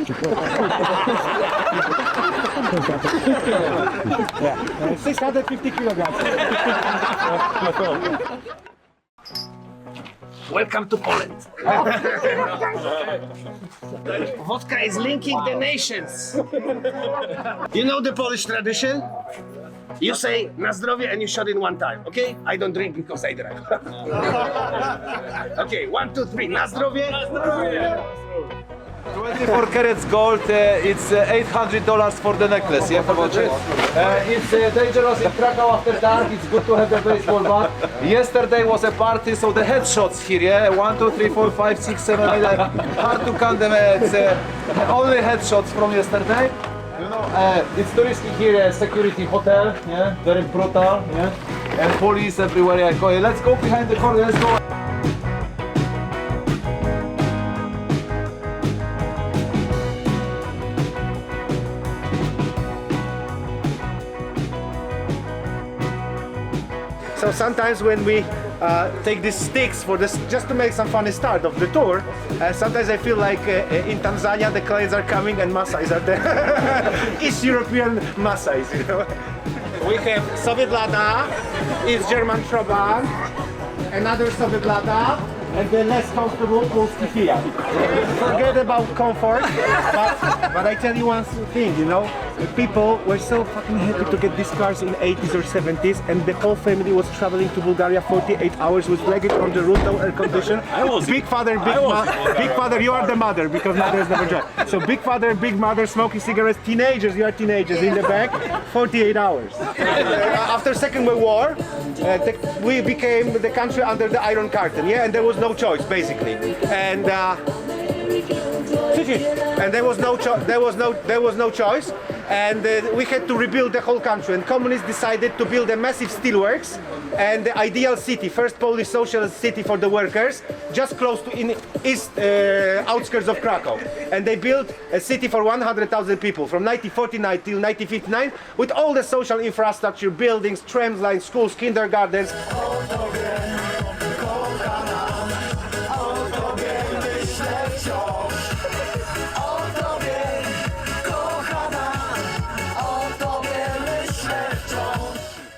Yeah. 650 kilograms. Welcome to Poland. Vodka is linking the nations. You know the Polish tradition? You say na zdrowie and you shot in one time, okay? I don't drink because I drive. Okay, 1, 2, 3. Na zdrowie. 24 carats gold, it's $800 for the necklace, yeah, for the chest. It's dangerous in Kraków after dark, it's good to have the baseball bat. Yesterday was a party, so the headshots here, yeah, 1, 2, 3, 4, 5, 6, 7, 8, hard to count them, it's only headshots from yesterday. You know, it's touristic here, security hotel, yeah, very brutal, yeah, and police everywhere. Yeah, go. Let's go behind the corner, let's go. So sometimes when we take these sticks for this, just to make some funny start of the tour, sometimes I feel like in Tanzania the clients are coming and Maasais are there. East European Maasais, you know. We have Soviet Lada, East German Trabant, another Soviet Lada, and the less comfortable Polski Fiat. Forget about comfort, but I tell you one thing, you know, people were so fucking happy to get these cars in 80s or 70s, and the whole family was traveling to Bulgaria 48 hours with luggage on the route, no air condition. Big father, big father, you are the mother, because mother is never drive. So big father, big mother smoking cigarettes, teenagers, you are teenagers in the back, 48 hours. After Second World War, we became the country under the Iron Curtain, yeah, and there was no choice basically, and there was no choice, and we had to rebuild the whole country. And communists decided to build a massive steelworks and the ideal city, first Polish socialist city for the workers, just close to in east outskirts of Kraków. And they built a city for 100,000 people from 1949 till 1959 with all the social infrastructure, buildings, tram lines, schools, kindergartens.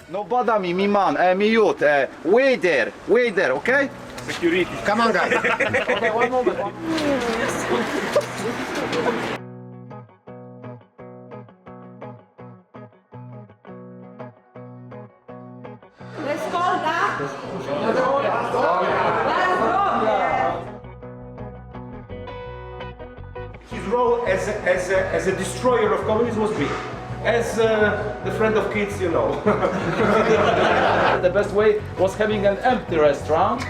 No bother me, me man, me youth, wait there, okay? Security. Come on, guys. Okay, one moment. Let's call that. His role as a destroyer of communism was big. As the friend of kids, you know. The best way was having an empty restaurant.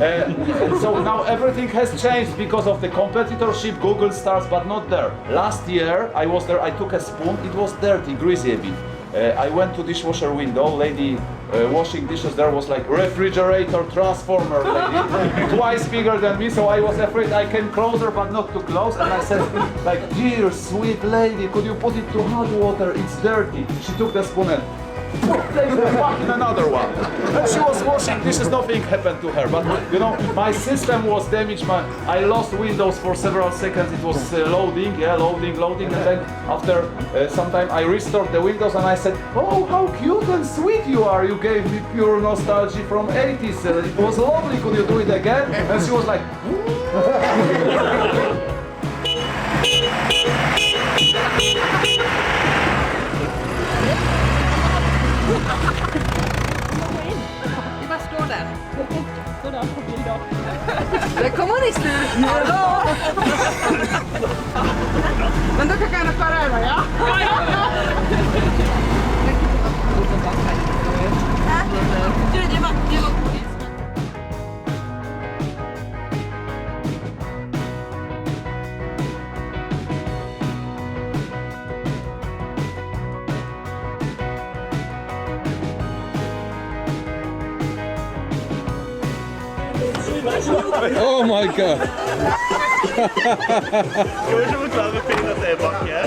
And so now everything has changed because of the competitorship. Google starts, but not there. Last year I was there, I took a spoon, it was dirty, greasy a bit. I went to dishwasher window, lady washing dishes there was like refrigerator transformer lady, twice bigger than me, so I was afraid. I came closer but not too close, and I said like, dear sweet lady, could you put it to hot water, it's dirty. She took the spoon and placed the fuck in another one. And she was washing dishes, nothing happened to her, but you know, my system was damaged, I lost Windows for several seconds, it was loading, and then after some time I restored the Windows and I said, oh, how cute and sweet you are, you gave me pure nostalgia from 80s, it was lovely, could you do it again? And she was like, Vad står där? Står där på bild då. Det är kommunister! Hallå! Men du kan gärna föra över, ja? Du, det var kommunism. Oh my god! Ska vi se klar med pinnet är backe?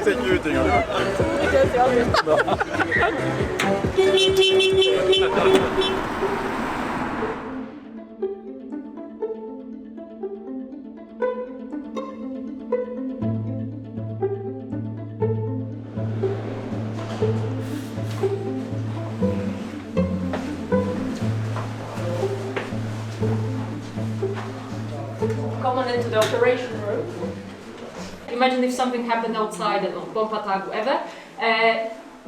Sätt ut det. gone into the operation room. Imagine if something happened outside, bomb attack, whatever.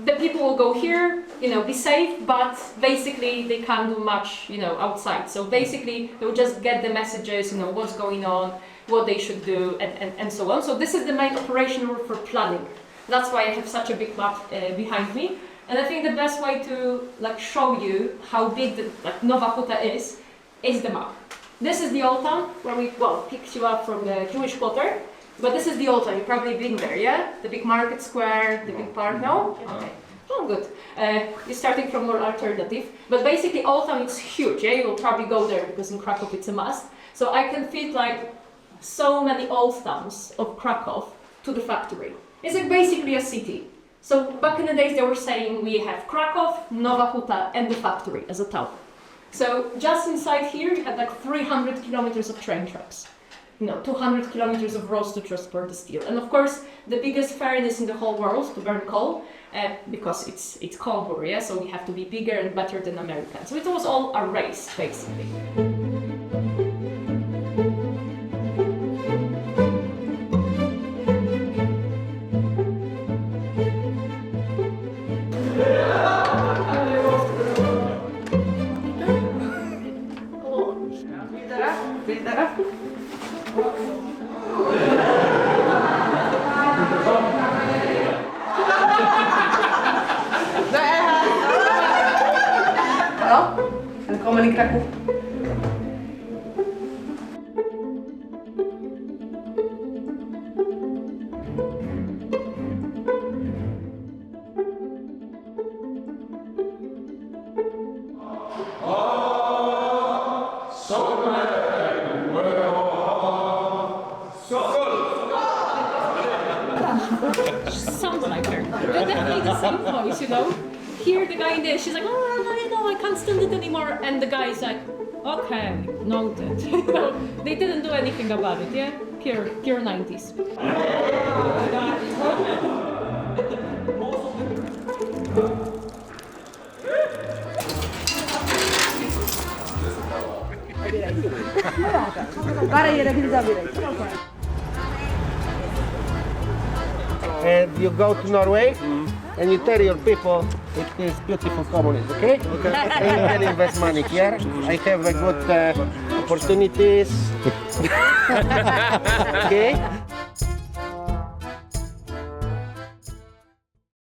The people will go here, be safe, but basically they can't do much, outside. So basically they'll just get the messages, what's going on, what they should do, and so on. So this is the main operation room for planning. That's why I have such a big map behind me. And I think the best way to show you how big the Nowa Huta is the map. This is the old town where we picked you up from the Jewish quarter. But this is the old town, you've probably been there, yeah? The big market square, the big park, no? Okay. Oh, good. You're starting from more alternative. But basically, old town is huge, yeah? You'll probably go there because in Kraków it's a must. So I can fit so many old towns of Kraków to the factory. It's basically a city. So back in the days they were saying we have Kraków, Nowa Huta and the factory as a town. So just inside here you have 300 kilometers of train tracks. 200 kilometers of roads to transport the steel. And of course, the biggest furnace in the whole world to burn coal, because it's coal war, yeah? So we have to be bigger and better than Americans. So it was all a race, basically. Hello? Willkommen in Kraków. Sounds like her. They're definitely the same voice, Here the guy in there, she's like, I can't stand it anymore. And the guy is like, okay, noted. They didn't do anything about it, yeah? Pure 90s. And you go to Norway and you tell your people it is beautiful communism, okay? Okay. And you can invest money here. I have good opportunities. Okay?